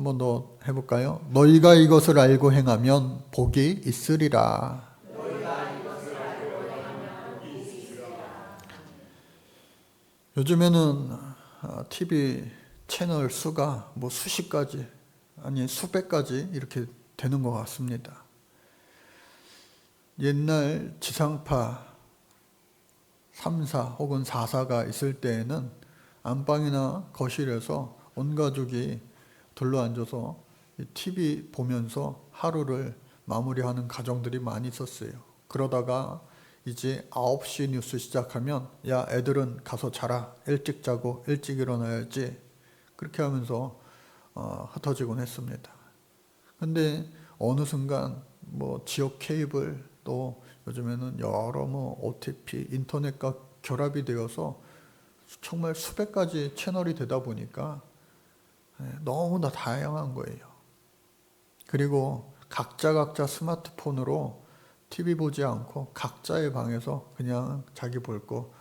번 더 해볼까요? 너희가 이것을 알고 행하면 복이 있으리라. 요즘에는 TV 채널 수가 뭐 수십 가지, 아니 수백 가지 이렇게 되는 것 같습니다. 옛날 지상파 3사 혹은 4사가 있을 때에는 안방이나 거실에서 온 가족이 둘러앉아서 TV 보면서 하루를 마무리하는 가정들이 많이 있었어요. 그러다가 이제 9시 뉴스 시작하면 야 애들은 가서 자라, 일찍 자고 일찍 일어나야지, 그렇게 하면서 흩어지곤 했습니다. 근데 어느 순간 뭐 지역 케이블, 또 요즘에는 여러 뭐 OTP, 인터넷과 결합이 되어서 정말 수백 가지 채널이 되다 보니까 너무나 다양한 거예요. 그리고 각자 스마트폰으로 TV 보지 않고 각자의 방에서 그냥 자기 볼 거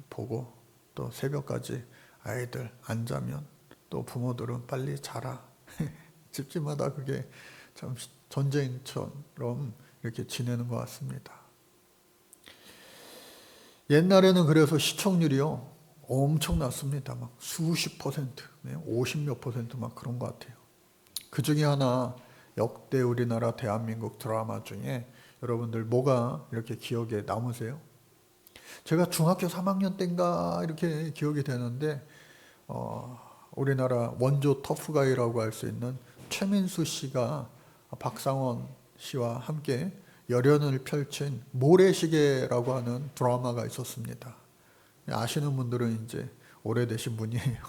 보고, 또 새벽까지 아이들 안 자면 또 부모들은 빨리 자라. 집집마다 그게 참 전쟁처럼 이렇게 지내는 것 같습니다. 옛날에는 그래서 시청률이요 엄청났습니다. 막 수십 퍼센트, 50몇 퍼센트 막 그런 것 같아요. 그 중에 하나, 역대 우리나라 대한민국 드라마 중에 여러분들 뭐가 이렇게 기억에 남으세요? 제가 중학교 3학년 때인가 이렇게 기억이 되는데 우리나라 원조 터프가이라고 할 수 있는 최민수 씨가 박상원 씨와 함께 열연을 펼친 모래시계라고 하는 드라마가 있었습니다. 아시는 분들은 이제 오래되신 분이에요.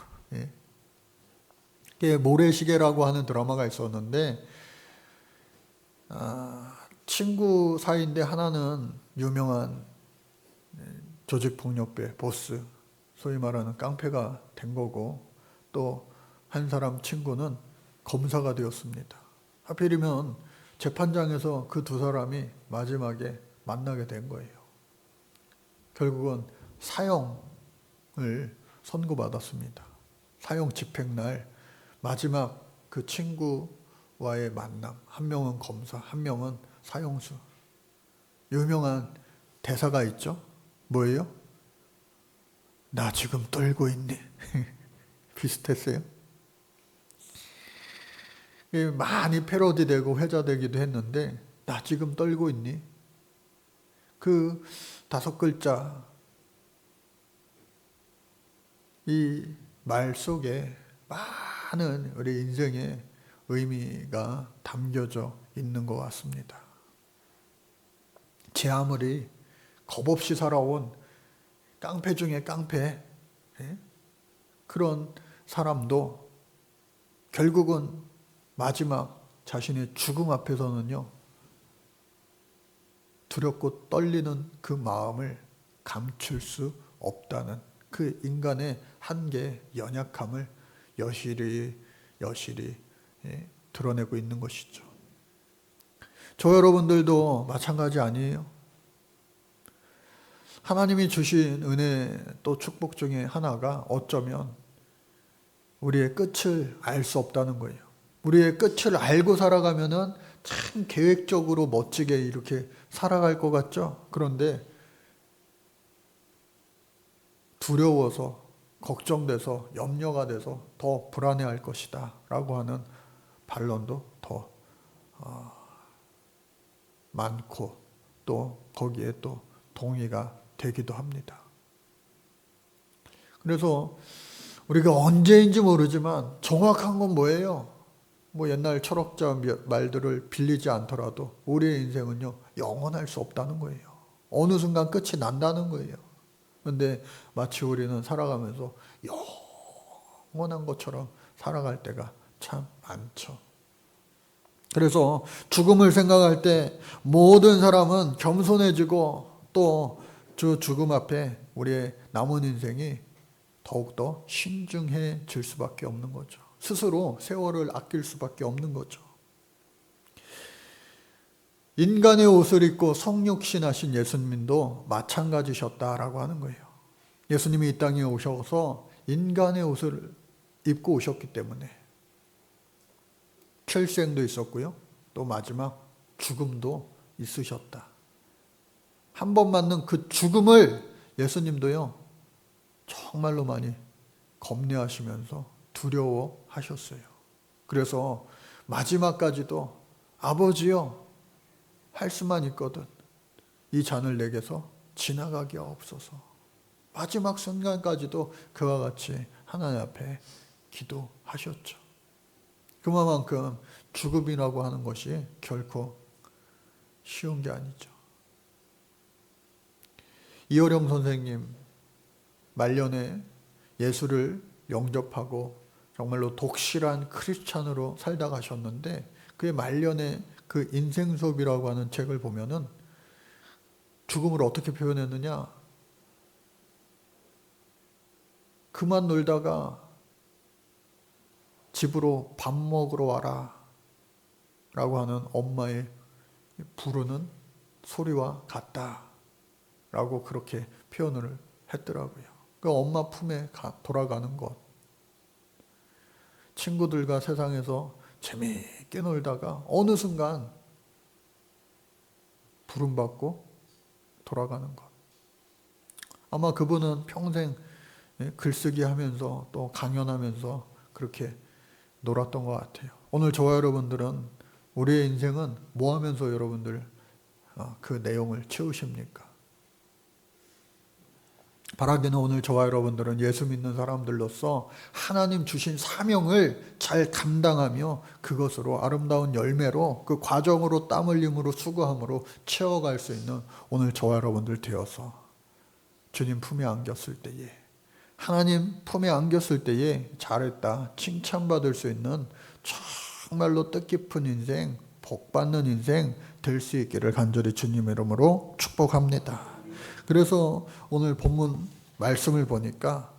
예. 모래시계라고 하는 드라마가 있었는데 친구 사이인데 하나는 유명한 조직폭력배 보스, 소위 말하는 깡패가 된 거고, 또 한 사람 친구는 검사가 되었습니다. 하필이면 재판장에서 그 두 사람이 마지막에 만나게 된 거예요. 결국은 사형을 선고받았습니다. 사형 집행날 마지막 그 친구와의 만남, 한 명은 검사, 한 명은 사형수. 유명한 대사가 있죠? 뭐예요? 나 지금 떨고 있네. 비슷했어요? 많이 패러디되고 회자되기도 했는데, 나 지금 떨고 있니? 그 5글자, 이 말 속에 많은 우리 인생의 의미가 담겨져 있는 것 같습니다. 제 아무리 겁없이 살아온 깡패 중에 깡패, 그런 사람도 결국은 마지막 자신의 죽음 앞에서는요, 두렵고 떨리는 그 마음을 감출 수 없다는 그 인간의 한계, 연약함을 여실히 드러내고 있는 것이죠. 저 여러분들도 마찬가지 아니에요? 하나님이 주신 은혜 또 축복 중에 하나가 어쩌면 우리의 끝을 알 수 없다는 거예요. 우리의 끝을 알고 살아가면은 참 계획적으로 멋지게 이렇게 살아갈 것 같죠? 그런데 두려워서, 걱정돼서, 염려가 돼서 더 불안해할 것이다 라고 하는 반론도 더 많고, 또 거기에 또 동의가 되기도 합니다. 그래서 우리가 언제인지 모르지만 정확한 건 뭐예요? 뭐 옛날 철학자 말들을 빌리지 않더라도 우리의 인생은요, 영원할 수 없다는 거예요. 어느 순간 끝이 난다는 거예요. 그런데 마치 우리는 살아가면서 영원한 것처럼 살아갈 때가 참 많죠. 그래서 죽음을 생각할 때 모든 사람은 겸손해지고, 또 그 죽음 앞에 우리의 남은 인생이 더욱더 신중해질 수밖에 없는 거죠. 스스로 세월을 아낄 수밖에 없는 거죠. 인간의 옷을 입고 성육신하신 예수님도 마찬가지셨다라고 하는 거예요. 예수님이 이 땅에 오셔서 인간의 옷을 입고 오셨기 때문에 출생도 있었고요. 또 마지막 죽음도 있으셨다. 한 번 맞는 그 죽음을 예수님도요, 정말로 많이 겁내하시면서 두려워하셨어요. 그래서 마지막까지도 아버지요, 할 수만 있거든 이 잔을 내게서 지나가게 없소서. 마지막 순간까지도 그와 같이 하나님 앞에 기도하셨죠. 그만큼 죽음이라고 하는 것이 결코 쉬운 게 아니죠. 이어령 선생님 말년에 예수를 영접하고 정말로 독실한 크리스찬으로 살다 가셨는데, 그의 말년에 그 인생 수업이라고 하는 책을 보면은 죽음을 어떻게 표현했느냐, 그만 놀다가 집으로 밥 먹으러 와라 라고 하는 엄마의 부르는 소리와 같다 라고 그렇게 표현을 했더라고요. 그 엄마 품에 돌아가는 것, 친구들과 세상에서 재미있게 놀다가 어느 순간 부름받고 돌아가는 것. 아마 그분은 평생 글쓰기 하면서 또 강연하면서 그렇게 놀았던 것 같아요. 오늘 저와 여러분들은, 우리의 인생은 뭐 하면서 여러분들 그 내용을 채우십니까? 바라기는 오늘 저와 여러분들은 예수 믿는 사람들로서 하나님 주신 사명을 잘 감당하며 그것으로 아름다운 열매로, 그 과정으로 땀 흘림으로 수고함으로 채워갈 수 있는 오늘 저와 여러분들 되어서 주님 품에 안겼을 때에, 하나님 품에 안겼을 때에 잘했다 칭찬받을 수 있는 정말로 뜻깊은 인생, 복받는 인생 될 수 있기를 간절히 주님의 이름으로 축복합니다. 그래서 오늘 본문 말씀을 보니까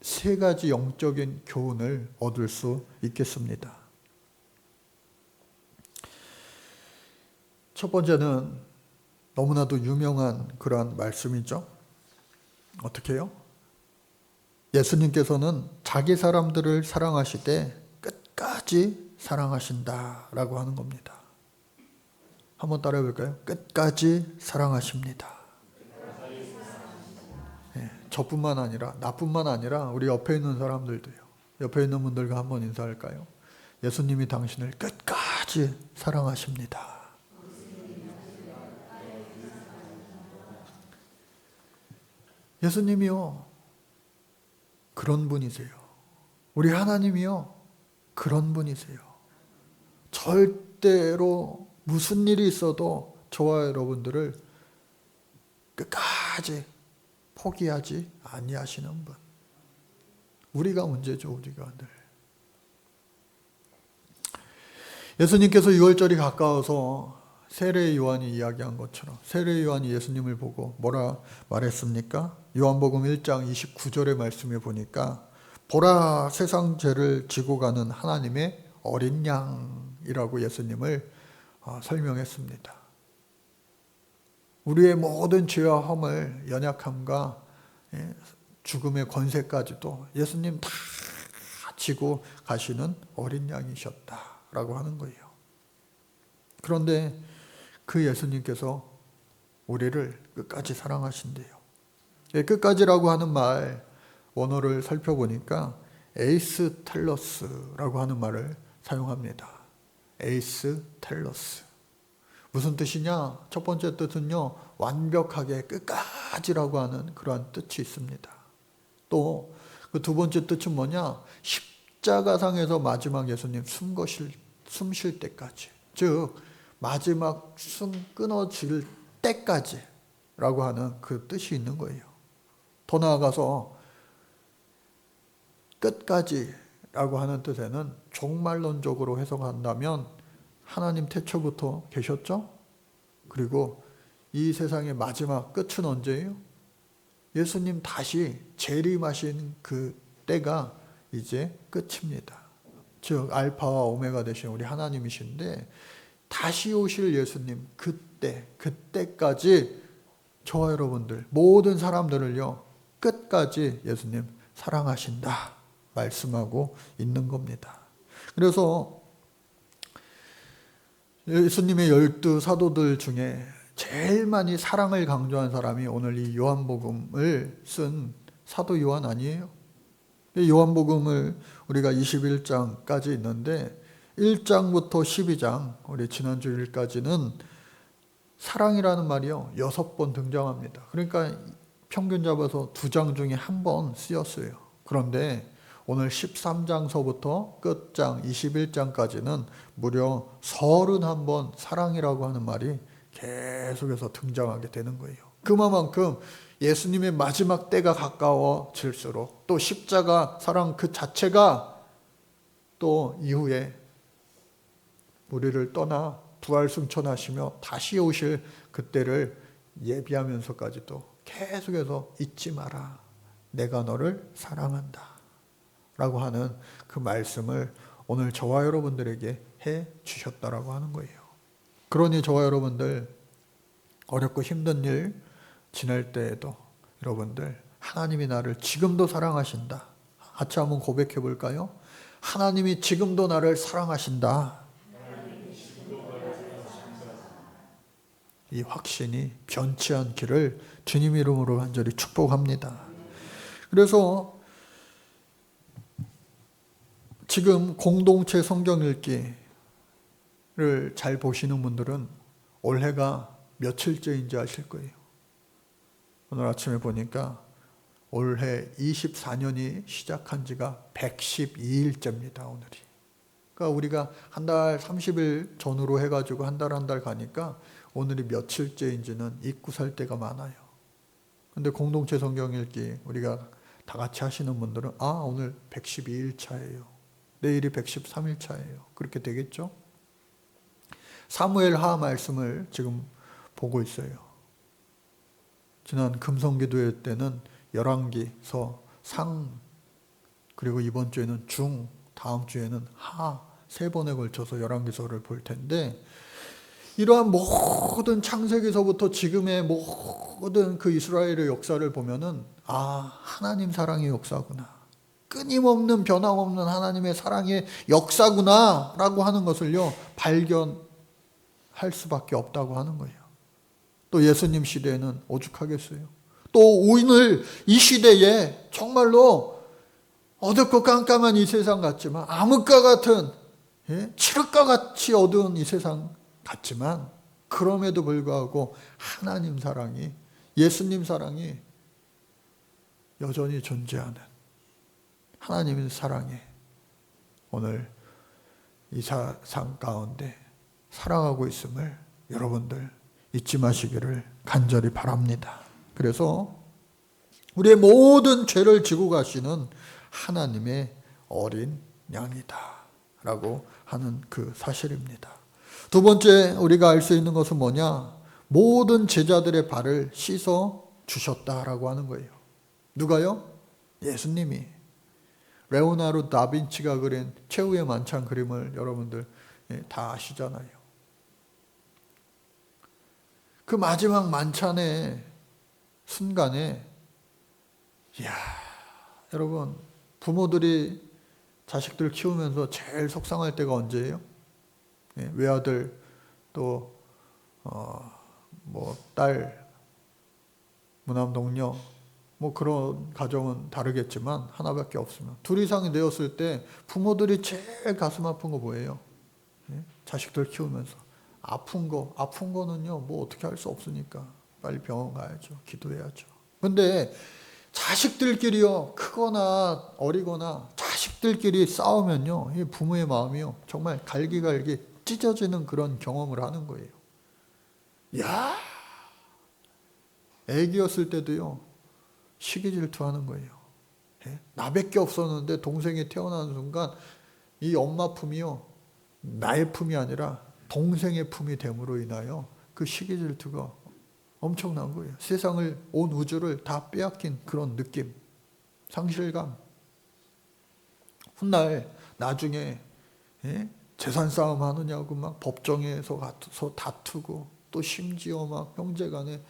세 가지 영적인 교훈을 얻을 수 있겠습니다. 첫 번째는 너무나도 유명한 그러한 말씀이죠. 어떻게 해요? 예수님께서는 자기 사람들을 사랑하시되 끝까지 사랑하신다라고 하는 겁니다. 한번 따라해 볼까요? 끝까지 사랑하십니다. 저뿐만 아니라, 나뿐만 아니라 우리 옆에 있는 사람들도요. 옆에 있는 분들과 한번 인사할까요? 예수님이 당신을 끝까지 사랑하십니다. 예수님이요, 그런 분이세요. 우리 하나님이요, 그런 분이세요. 절대로 무슨 일이 있어도 저와 여러분들을 끝까지 포기하지 아니하시는 분. 우리가 문제죠, 우리가 늘. 예수님께서 유월절이 가까워서 세례 요한이 이야기한 것처럼 세례 요한이 예수님을 보고 뭐라 말했습니까? 요한복음 1장 29절의 말씀에 보니까 보라, 세상 죄를 지고 가는 하나님의 어린 양이라고 예수님을 설명했습니다. 우리의 모든 죄와 허물, 연약함과 죽음의 권세까지도 예수님 다 지고 가시는 어린 양이셨다라고 하는 거예요. 그런데 그 예수님께서 우리를 끝까지 사랑하신대요. 끝까지라고 하는 말 원어를 살펴보니까 에이스 텔러스라고 하는 말을 사용합니다. 에이스 텔러스. 무슨 뜻이냐? 첫 번째 뜻은요, 완벽하게 끝까지라고 하는 그러한 뜻이 있습니다. 또 그 두 번째 뜻은 뭐냐? 십자가상에서 마지막 예수님 숨 쉴 때까지, 즉 마지막 숨 끊어질 때까지라고 하는 그 뜻이 있는 거예요. 더 나아가서 끝까지라고 하는 뜻에는 종말론적으로 해석한다면 하나님 태초부터 계셨죠? 그리고 이 세상의 마지막 끝은 언제예요? 예수님 다시 재림하신 그 때가 이제 끝입니다. 즉 알파와 오메가 되신 우리 하나님이신데, 다시 오실 예수님 그때까지 저와 여러분들 모든 사람들을요 끝까지 예수님 사랑하신다 말씀하고 있는 겁니다. 그래서 예수님의 12 사도들 중에 제일 많이 사랑을 강조한 사람이 오늘 이 요한복음을 쓴 사도 요한 아니에요? 요한복음을 우리가 21장까지 있는데 1장부터 12장, 우리 지난주 일까지는 사랑이라는 말이요 6번 등장합니다. 그러니까 평균 잡아서 2장 중에 1번 쓰였어요. 그런데 오늘 13장서부터 끝장 21장까지는 무려 31번 사랑이라고 하는 말이 계속해서 등장하게 되는 거예요. 그만큼 예수님의 마지막 때가 가까워질수록 또 십자가 사랑 그 자체가 또 이후에 우리를 떠나 부활승천하시며 다시 오실 그때를 예비하면서까지도 계속해서 잊지 마라. 내가 너를 사랑한다. 라고 하는 그 말씀을 오늘 저와 여러분들에게 해 주셨다라고 하는 거예요. 그러니 저와 여러분들 어렵고 힘든 일 지낼 때에도 여러분들 하나님이 나를 지금도 사랑하신다. 같이 한번 고백해 볼까요? 하나님이 지금도 나를 사랑하신다. 이 확신이 변치 않기를 주님 이름으로 간절히 축복합니다. 그래서 지금 공동체 성경 읽기를 잘 보시는 분들은 올해가 며칠째인지 아실 거예요. 오늘 아침에 보니까 올해 24년이 시작한 지가 112일째입니다. 오늘이. 그러니까 우리가 한 달 30일 전후로 해가지고 한 달 가니까 오늘이 며칠째인지는 잊고 살 때가 많아요. 근데 공동체 성경 읽기 우리가 다 같이 하시는 분들은 오늘 112일 차예요. 내일이 113일 차예요. 그렇게 되겠죠? 사무엘하 말씀을 지금 보고 있어요. 지난 금성기도회 때는 열왕기서 상, 그리고 이번 주에는 중, 다음 주에는 하, 3번에 걸쳐서 열왕기서를 볼 텐데 이러한 모든 창세기서부터 지금의 모든 그 이스라엘의 역사를 보면은 하나님 사랑의 역사구나. 끊임없는 변함없는 하나님의 사랑의 역사구나 라고 하는 것을요 발견할 수밖에 없다고 하는 거예요. 또 예수님 시대에는 오죽하겠어요. 또 오늘 이 시대에 정말로 어둡고 깜깜한 이 세상 같지만 암흑과 같은 칠흑과 같이 어두운 이 세상 같지만 그럼에도 불구하고 하나님 사랑이, 예수님 사랑이 여전히 존재하는 하나님의 사랑에 오늘 이 세상 가운데 사랑하고 있음을 여러분들 잊지 마시기를 간절히 바랍니다. 그래서 우리의 모든 죄를 지고 가시는 하나님의 어린 양이다 라고 하는 그 사실입니다. 두 번째 우리가 알 수 있는 것은 뭐냐? 모든 제자들의 발을 씻어 주셨다라고 하는 거예요. 누가요? 예수님이. 레오나르도 다빈치가 그린 최후의 만찬 그림을 여러분들 다 아시잖아요. 그 마지막 만찬의 순간에 여러분 부모들이 자식들 키우면서 제일 속상할 때가 언제예요? 외아들 또 딸, 무남동녀 그런 가정은 다르겠지만 하나밖에 없으면 둘 이상이 되었을 때 부모들이 제일 가슴 아픈 거 뭐예요? 자식들 키우면서 아픈 거는요 어떻게 할 수 없으니까 빨리 병원 가야죠. 기도해야죠. 근데 자식들끼리요 크거나 어리거나 자식들끼리 싸우면요 이 부모의 마음이요 정말 갈기갈기 찢어지는 그런 경험을 하는 거예요. 애기였을 때도요 시기 질투하는 거예요. 나밖에 없었는데 동생이 태어나는 순간 이 엄마 품이요 나의 품이 아니라 동생의 품이 됨으로 인하여 그 시기 질투가 엄청난 거예요. 세상을, 온 우주를 다 빼앗긴 그런 느낌, 상실감. 훗날 나중에 재산 싸움 하느냐고 막 법정에서 가서 다투고 또 심지어 막 형제간에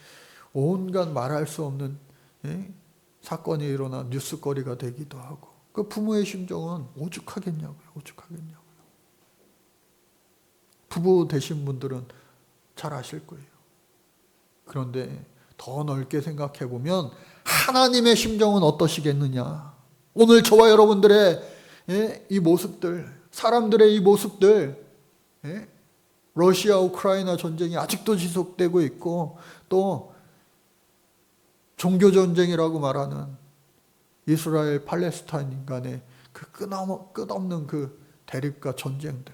온갖 말할 수 없는 사건이 일어나 뉴스거리가 되기도 하고 그 부모의 심정은 오죽하겠냐고요. 부부 되신 분들은 잘 아실 거예요. 그런데 더 넓게 생각해 보면 하나님의 심정은 어떠시겠느냐. 오늘 저와 여러분들의 이 모습들, 사람들의 이 모습들, 러시아 우크라이나 전쟁이 아직도 지속되고 있고, 또 종교 전쟁이라고 말하는 이스라엘 팔레스타인 간의 그 끝없는 그 대립과 전쟁들.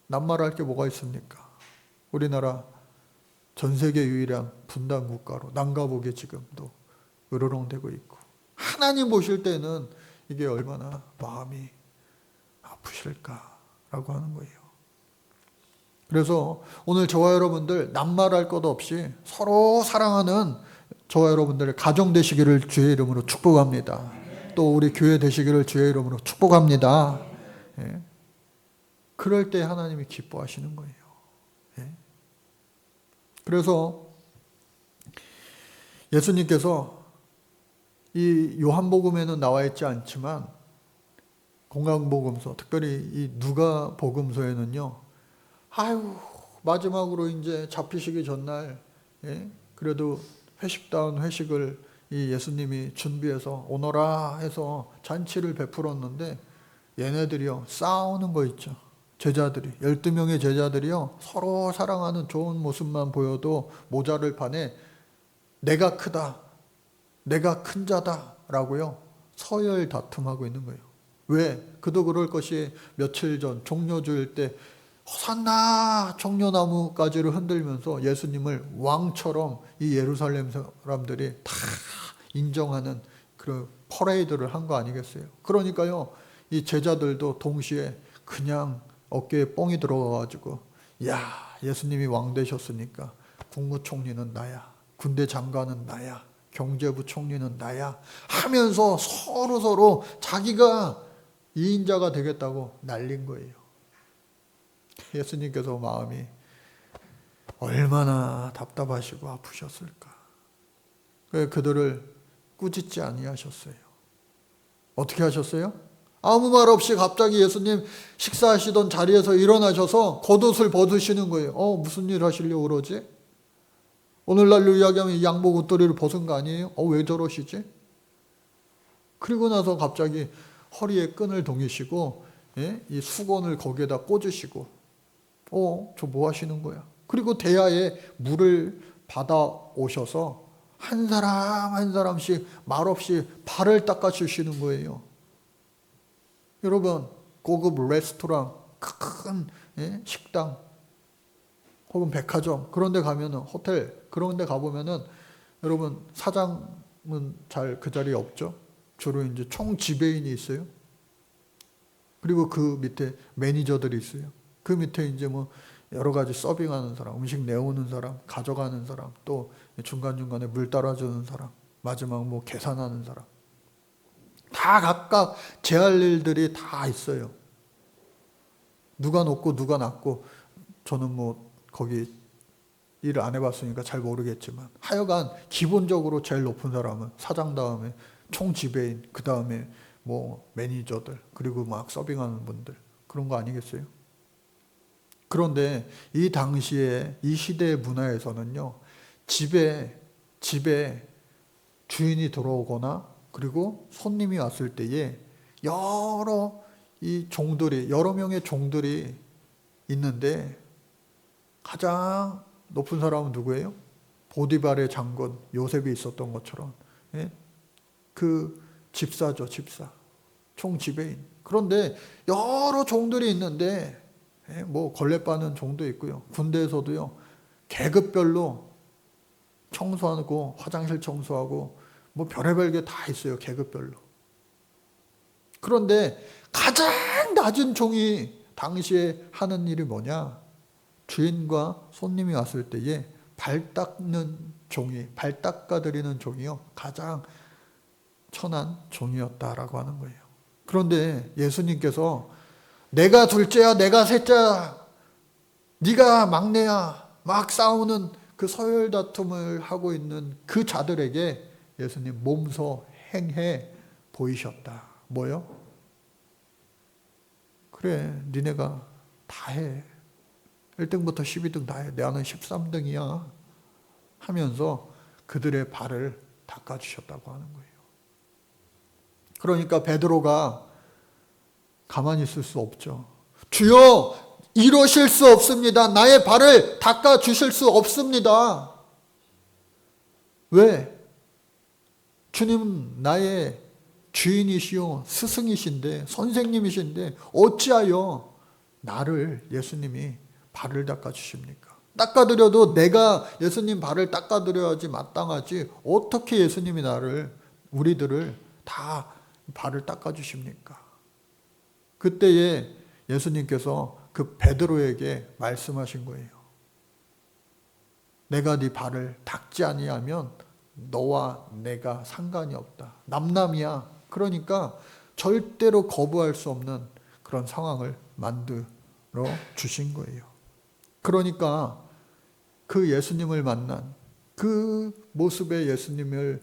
낱말할 게 뭐가 있습니까? 우리나라 전 세계 유일한 분단 국가로 난가보게 지금도 으르렁대고 있고, 하나님 보실 때는 이게 얼마나 마음이 아프실까라고 하는 거예요. 그래서 오늘 저와 여러분들 낱말할 것 없이 서로 사랑하는 저와 여러분들의 가정 되시기를 주의 이름으로 축복합니다. 또 우리 교회 되시기를 주의 이름으로 축복합니다. 예. 그럴 때 하나님이 기뻐하시는 거예요. 예. 그래서 예수님께서 이 요한복음에는 나와 있지 않지만 공강복음서, 특별히 이 누가복음서에는요, 아유 마지막으로 이제 잡히시기 전날, 그래도 회식다운 회식을 이 예수님이 준비해서 오너라 해서 잔치를 베풀었는데, 얘네들이요 싸우는 거 있죠. 제자들이 12명의 제자들이요 서로 사랑하는 좋은 모습만 보여도 모자를 파네 내가 크다, 내가 큰 자다 라고요 서열 다툼하고 있는 거예요. 왜? 그도 그럴 것이 며칠 전 종려주일 때 호산나 종려나무가지를 흔들면서 예수님을 왕처럼 이 예루살렘 사람들이 다 인정하는 그 퍼레이드를 한 거 아니겠어요? 그러니까요 이 제자들도 동시에 그냥 어깨에 뽕이 들어가가지고, 야 예수님이 왕 되셨으니까 국무총리는 나야, 군대 장관은 나야, 경제부 총리는 나야 하면서 서로 자기가 이인자가 되겠다고 날린 거예요. 예수님께서 마음이 얼마나 답답하시고 아프셨을까. 그들을 꾸짖지 아니하셨어요. 어떻게 하셨어요? 아무 말 없이 갑자기 예수님 식사하시던 자리에서 일어나셔서 겉옷을 벗으시는 거예요. 무슨 일 하시려고 그러지? 오늘날로 이야기하면 양복 옷도리를 벗은 거 아니에요? 왜 저러시지? 그리고 나서 갑자기 허리에 끈을 동이시고, 이 수건을 거기에다 꽂으시고, 저 뭐 하시는 거야? 그리고 대야에 물을 받아 오셔서 한 사람 한 사람씩 말없이 발을 닦아주시는 거예요. 여러분, 고급 레스토랑, 큰 식당, 혹은 백화점, 그런 데 가면은, 호텔, 그런 데 가보면은, 여러분, 사장은 잘 그 자리에 없죠? 주로 이제 총 지배인이 있어요. 그리고 그 밑에 매니저들이 있어요. 그 밑에 이제 뭐, 여러 가지 서빙하는 사람, 음식 내오는 사람, 가져가는 사람, 또 중간중간에 물 따라주는 사람, 마지막 뭐 계산하는 사람. 다 각각 제 할 일들이 다 있어요. 누가 높고 누가 낮고, 저는 뭐 거기 일을 안 해봤으니까 잘 모르겠지만 하여간 기본적으로 제일 높은 사람은 사장 다음에 총지배인, 그 다음에 뭐 매니저들, 그리고 막 서빙하는 분들, 그런 거 아니겠어요? 그런데 이 당시에 이 시대의 문화에서는요, 집에 주인이 들어오거나 그리고 손님이 왔을 때에 여러 명의 종들이 있는데, 가장 높은 사람은 누구예요? 보디발의 장군 요셉이 있었던 것처럼, 그 집사죠, 집사, 총지배인. 그런데 여러 종들이 있는데, 뭐 걸레 빠는 종도 있고요, 군대에서도요 계급별로 청소하고 화장실 청소하고 뭐 별의별 게 다 있어요, 계급별로. 그런데 가장 낮은 종이 당시에 하는 일이 뭐냐? 주인과 손님이 왔을 때에 발 닦아드리는 종이요, 가장 천한 종이었다라고 하는 거예요. 그런데 예수님께서 내가 둘째야, 내가 셋째야, 네가 막내야, 막 싸우는 그 서열 다툼을 하고 있는 그 자들에게 예수님 몸소 행해 보이셨다. 뭐요? 그래, 니네가 다 해. 1등부터 12등 다 해. 나는 13등이야. 하면서 그들의 발을 닦아주셨다고 하는 거예요. 그러니까 베드로가 가만히 있을 수 없죠. 주여, 이러실 수 없습니다. 나의 발을 닦아주실 수 없습니다. 왜? 주님 나의 주인이시요 스승이신데 선생님이신데 어찌하여 나를 예수님이 발을 닦아주십니까? 닦아드려도 내가 예수님 발을 닦아드려야지 마땅하지 어떻게 예수님이 우리들을 다 발을 닦아주십니까? 그때에 예수님께서 그 베드로에게 말씀하신 거예요. 내가 네 발을 닦지 아니하면 너와 내가 상관이 없다. 남남이야. 그러니까 절대로 거부할 수 없는 그런 상황을 만들어 주신 거예요. 그러니까 그 예수님을 만난 그 모습의 예수님을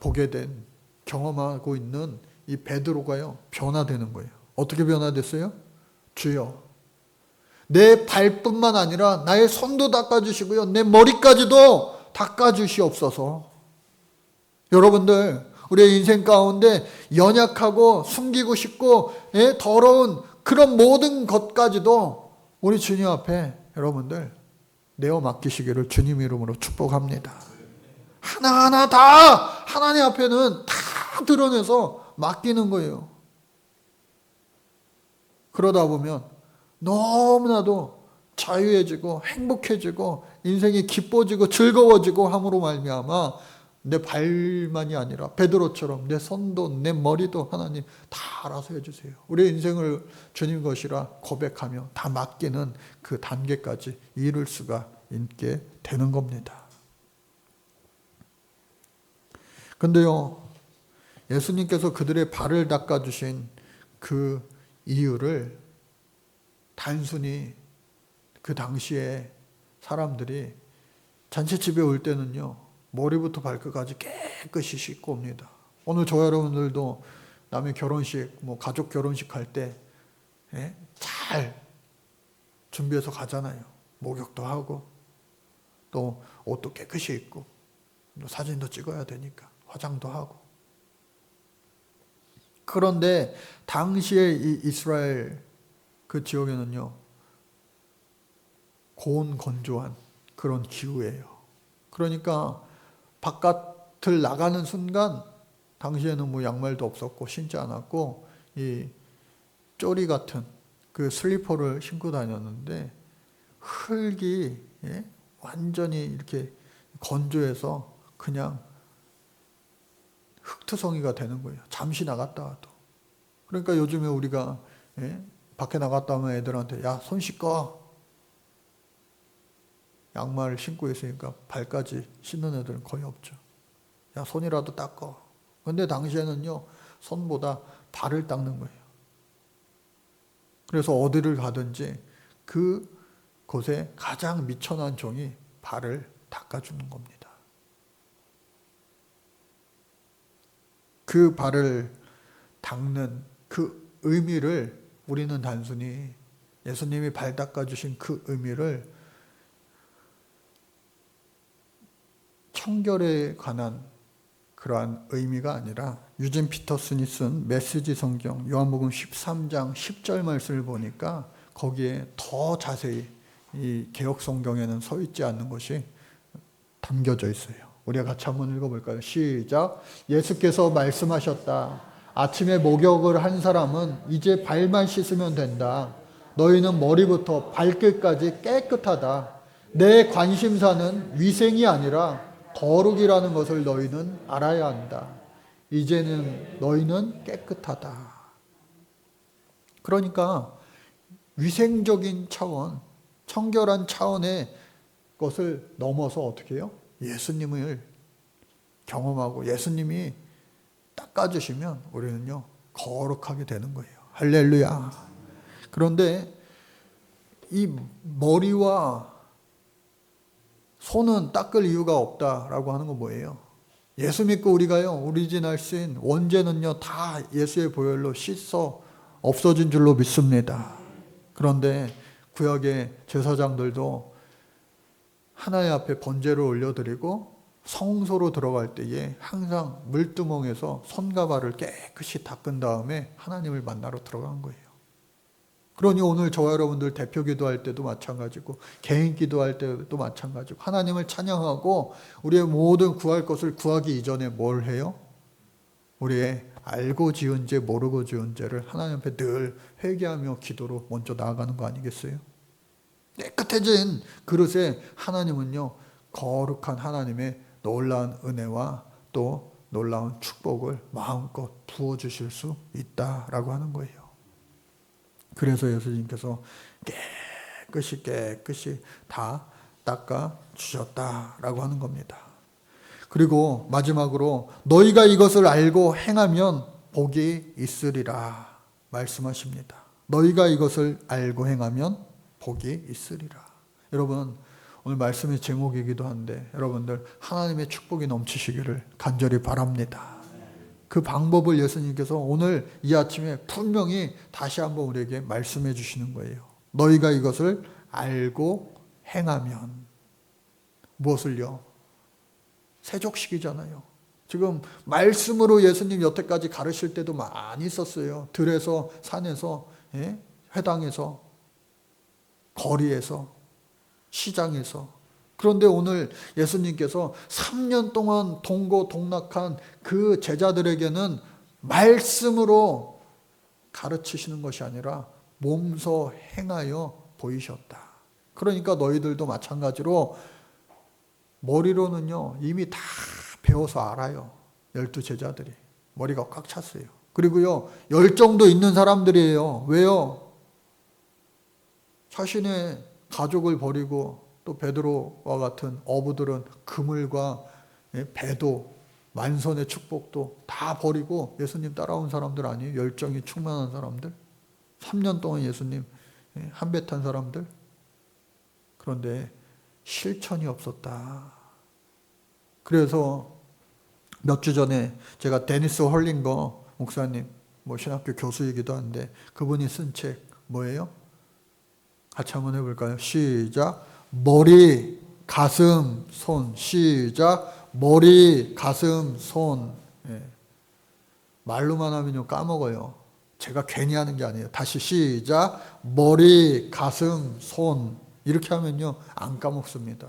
보게 된 경험하고 있는 이 베드로가요 변화되는 거예요. 어떻게 변화됐어요? 주여, 내 발뿐만 아니라 나의 손도 닦아주시고요 내 머리까지도 닦아주시옵소서. 여러분들, 우리의 인생 가운데 연약하고 숨기고 싶고 더러운 그런 모든 것까지도 우리 주님 앞에 여러분들 내어 맡기시기를 주님 이름으로 축복합니다. 하나하나 다 하나님 앞에는 다 드러내서 맡기는 거예요. 그러다 보면 너무나도 자유해지고 행복해지고 인생이 기뻐지고 즐거워지고 함으로 말미암아 내 발만이 아니라 베드로처럼 내 손도 내 머리도 하나님 다 알아서 해주세요. 우리의 인생을 주님 것이라 고백하며 다 맡기는 그 단계까지 이룰 수가 있게 되는 겁니다. 근데요, 예수님께서 그들의 발을 닦아주신 그 이유를 단순히 그 당시에 사람들이 잔치집에 올 때는요 머리부터 발끝까지 깨끗이 씻고 옵니다. 오늘 저와 여러분들도 남의 결혼식, 가족 결혼식 할 때 잘 준비해서 가잖아요. 목욕도 하고 또 옷도 깨끗이 입고 또 사진도 찍어야 되니까 화장도 하고. 그런데 당시에 이 이스라엘 그 지역에는요 고온 건조한 그런 기후예요. 그러니까 바깥을 나가는 순간 당시에는 양말도 없었고 신지 않았고 이 쪼리 같은 그 슬리퍼를 신고 다녔는데 흙이 완전히 이렇게 건조해서 그냥 흙투성이가 되는 거예요. 잠시 나갔다 와도. 그러니까 요즘에 우리가 밖에 나갔다 오면 애들한테 야, 손 씻고. 양말을 신고 있으니까 발까지 씻는 애들은 거의 없죠. 야, 손이라도 닦어. 근데 당시에는요 손보다 발을 닦는 거예요. 그래서 어디를 가든지 그 곳에 가장 미천한 종이 발을 닦아주는 겁니다. 그 발을 닦는 그 의미를 우리는 단순히 예수님이 발 닦아주신 그 의미를 청결에 관한 그러한 의미가 아니라 유진 피터슨이 쓴 메시지 성경 요한복음 13장 10절 말씀을 보니까 거기에 더 자세히 이 개역 성경에는 서 있지 않는 것이 담겨져 있어요. 우리가 같이 한번 읽어볼까요? 시작. 예수께서 말씀하셨다. 아침에 목욕을 한 사람은 이제 발만 씻으면 된다. 너희는 머리부터 발끝까지 깨끗하다. 내 관심사는 위생이 아니라 거룩이라는 것을 너희는 알아야 한다. 이제는 너희는 깨끗하다. 그러니까 위생적인 차원, 청결한 차원의 것을 넘어서 어떻게 해요? 예수님을 경험하고 예수님이 닦아주시면 우리는요 거룩하게 되는 거예요. 할렐루야. 그런데 이 머리와 손은 닦을 이유가 없다라고 하는 건 뭐예요? 예수 믿고 우리가요 오리지널 신 원죄는요 다 예수의 보혈로 씻어 없어진 줄로 믿습니다. 그런데 구약의 제사장들도 하나님 앞에 번제를 올려드리고 성소로 들어갈 때에 항상 물두멍에서 손과 발을 깨끗이 닦은 다음에 하나님을 만나러 들어간 거예요. 그러니 오늘 저와 여러분들 대표 기도할 때도 마찬가지고 개인 기도할 때도 마찬가지고 하나님을 찬양하고 우리의 모든 구할 것을 구하기 이전에 뭘 해요? 우리의 알고 지은 죄 모르고 지은 죄를 하나님 앞에 늘 회개하며 기도로 먼저 나아가는 거 아니겠어요? 깨끗해진 그릇에 하나님은요 거룩한 하나님의 놀라운 은혜와 또 놀라운 축복을 마음껏 부어주실 수 있다라고 하는 거예요. 그래서 예수님께서 깨끗이 다 닦아 주셨다라고 하는 겁니다. 그리고 마지막으로 너희가 이것을 알고 행하면 복이 있으리라 말씀하십니다. 너희가 이것을 알고 행하면 복이 있으리라. 여러분 오늘 말씀의 제목이기도 한데 여러분들 하나님의 축복이 넘치시기를 간절히 바랍니다. 그 방법을 예수님께서 오늘 이 아침에 분명히 다시 한번 우리에게 말씀해 주시는 거예요. 너희가 이것을 알고 행하면 무엇을요? 세족식이잖아요. 지금 말씀으로 예수님 여태까지 가르칠 때도 많이 썼어요. 들에서 산에서 회당에서 거리에서 시장에서. 그런데 오늘 예수님께서 3년 동안 동고동락한 그 제자들에게는 말씀으로 가르치시는 것이 아니라 몸소 행하여 보이셨다. 그러니까 너희들도 마찬가지로 머리로는요 이미 다 배워서 알아요. 12제자들이 머리가 꽉 찼어요. 그리고요 열정도 있는 사람들이에요. 왜요? 자신의 가족을 버리고 또 베드로와 같은 어부들은 그물과 배도 만선의 축복도 다 버리고 예수님 따라온 사람들 아니에요? 열정이 충만한 사람들. 3년 동안 예수님 한 배 탄 사람들. 그런데 실천이 없었다. 그래서 몇 주 전에 제가 데니스 홀링거 목사님, 신학교 교수이기도 한데 그분이 쓴 책 뭐예요? 같이 한번 해볼까요? 시작. 머리, 가슴, 손. 시작. 머리, 가슴, 손. 말로만 하면요 까먹어요. 제가 괜히 하는 게 아니에요. 다시 시작. 머리, 가슴, 손. 이렇게 하면요 안 까먹습니다.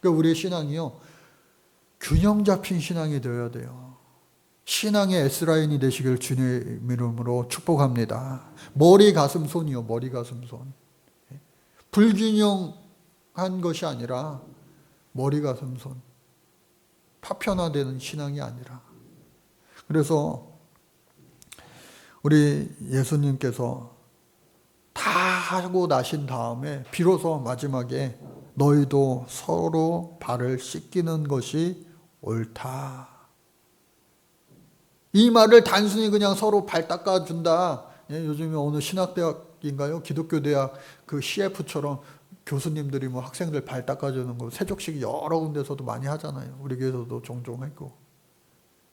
그러니까 우리의 신앙이요 균형 잡힌 신앙이 되어야 돼요. 신앙의 S라인이 되시길 주님 이름으로 축복합니다. 머리, 가슴, 손이요. 머리, 가슴, 손. 불균형한 것이 아니라 머리, 가슴, 손. 파편화되는 신앙이 아니라. 그래서 우리 예수님께서 다 하고 나신 다음에 비로소 마지막에 너희도 서로 발을 씻기는 것이 옳다. 이 말을 단순히 그냥 서로 발 닦아준다. 요즘에 어느 신학대학인가요? 기독교대학 그 CF처럼 교수님들이 학생들 발 닦아주는 거 세족식 여러 군데서도 많이 하잖아요. 우리 교회에서도 종종 했고.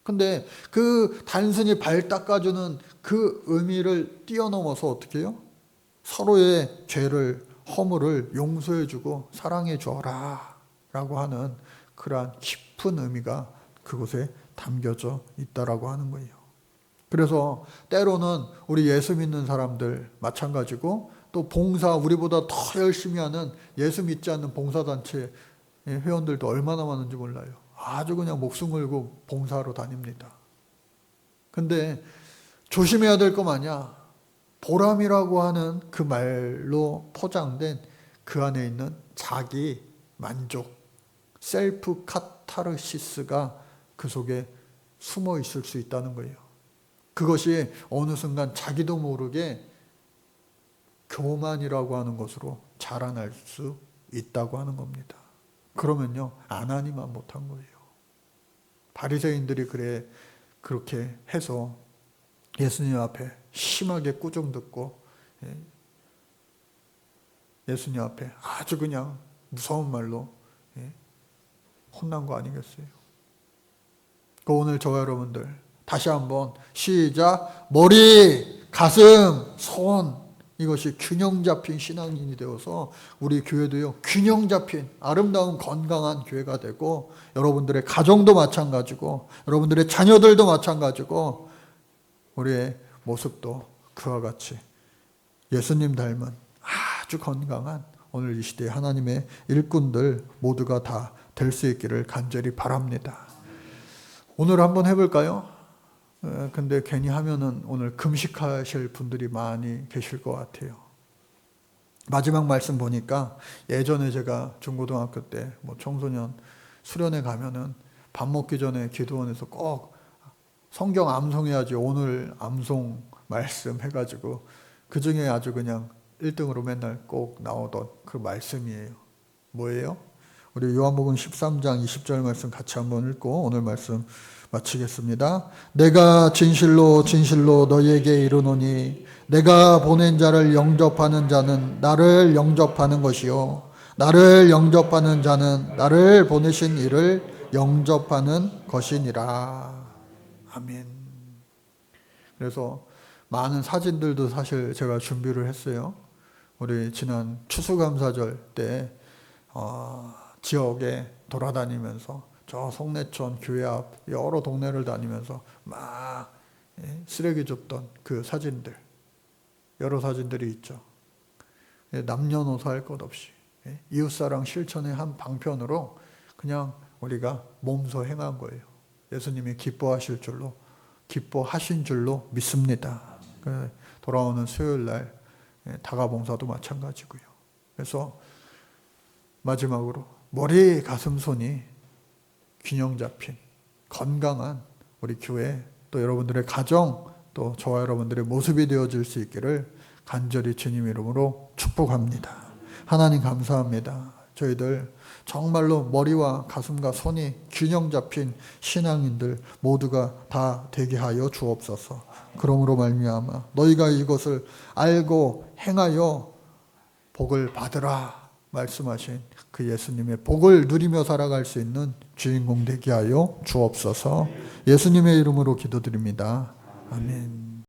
근데 그 단순히 발 닦아주는 그 의미를 뛰어넘어서 어떻게 해요? 서로의 죄를 허물을 용서해주고 사랑해 주어라 라고 하는 그러한 깊은 의미가 그곳에 담겨져 있다라고 하는 거예요. 그래서 때로는 우리 예수 믿는 사람들 마찬가지고 또 봉사 우리보다 더 열심히 하는 예수 믿지 않는 봉사단체 회원들도 얼마나 많은지 몰라요. 아주 그냥 목숨 걸고 봉사하러 다닙니다. 근데 조심해야 될 거 마냐? 보람이라고 하는 그 말로 포장된 그 안에 있는 자기 만족, 셀프 카타르시스가 그 속에 숨어 있을 수 있다는 거예요. 그것이 어느 순간 자기도 모르게 교만이라고 하는 것으로 자라날 수 있다고 하는 겁니다. 그러면요 안 하니만 못한 거예요. 바리새인들이 그렇게 해서 예수님 앞에 심하게 꾸중 듣고 예수님 앞에 아주 그냥 무서운 말로 혼난 거 아니겠어요? 오늘 저와 여러분들 다시 한번 시작. 머리, 가슴, 손. 이것이 균형 잡힌 신앙인이 되어서 우리 교회도요, 균형 잡힌 아름다운 건강한 교회가 되고, 여러분들의 가정도 마찬가지고, 여러분들의 자녀들도 마찬가지고, 우리의 모습도 그와 같이 예수님 닮은 아주 건강한 오늘 이 시대의 하나님의 일꾼들 모두가 다 될 수 있기를 간절히 바랍니다. 오늘 한번 해볼까요? 근데 괜히 하면은 오늘 금식하실 분들이 많이 계실 것 같아요. 마지막 말씀 보니까 예전에 제가 중고등학교 때 뭐 청소년 수련회 가면은 밥 먹기 전에 기도원에서 꼭 성경 암송해야지 오늘 암송 말씀 해가지고 그 중에 아주 그냥 1등으로 맨날 꼭 나오던 그 말씀이에요. 뭐예요? 우리 요한복음 13장 20절 말씀 같이 한번 읽고 오늘 말씀 마치겠습니다. 내가 진실로 진실로 너희에게 이르노니 내가 보낸 자를 영접하는 자는 나를 영접하는 것이요 나를 영접하는 자는 나를 보내신 이를 영접하는 것이니라. 아멘. 그래서 많은 사진들도 사실 제가 준비를 했어요. 우리 지난 추수감사절 때 지역에 돌아다니면서 저 송내천 교회 앞 여러 동네를 다니면서 막 쓰레기 줍던 그 사진들, 여러 사진들이 있죠. 남녀노소 할 것 없이 이웃사랑 실천의 한 방편으로 그냥 우리가 몸소 행한 거예요. 예수님이 기뻐하신 줄로 믿습니다. 돌아오는 수요일 날 다가봉사도 마찬가지고요. 그래서 마지막으로 머리, 가슴, 손이 균형 잡힌 건강한 우리 교회, 또 여러분들의 가정, 또 저와 여러분들의 모습이 되어질 수 있기를 간절히 주님 이름으로 축복합니다. 하나님 감사합니다. 저희들 정말로 머리와 가슴과 손이 균형 잡힌 신앙인들 모두가 다 되게 하여 주옵소서. 그러므로 말미암아 너희가 이것을 알고 행하여 복을 받으라 말씀하신 그 예수님의 복을 누리며 살아갈 수 있는 주인공 되게 하여 주옵소서. 예수님의 이름으로 기도드립니다. 아멘.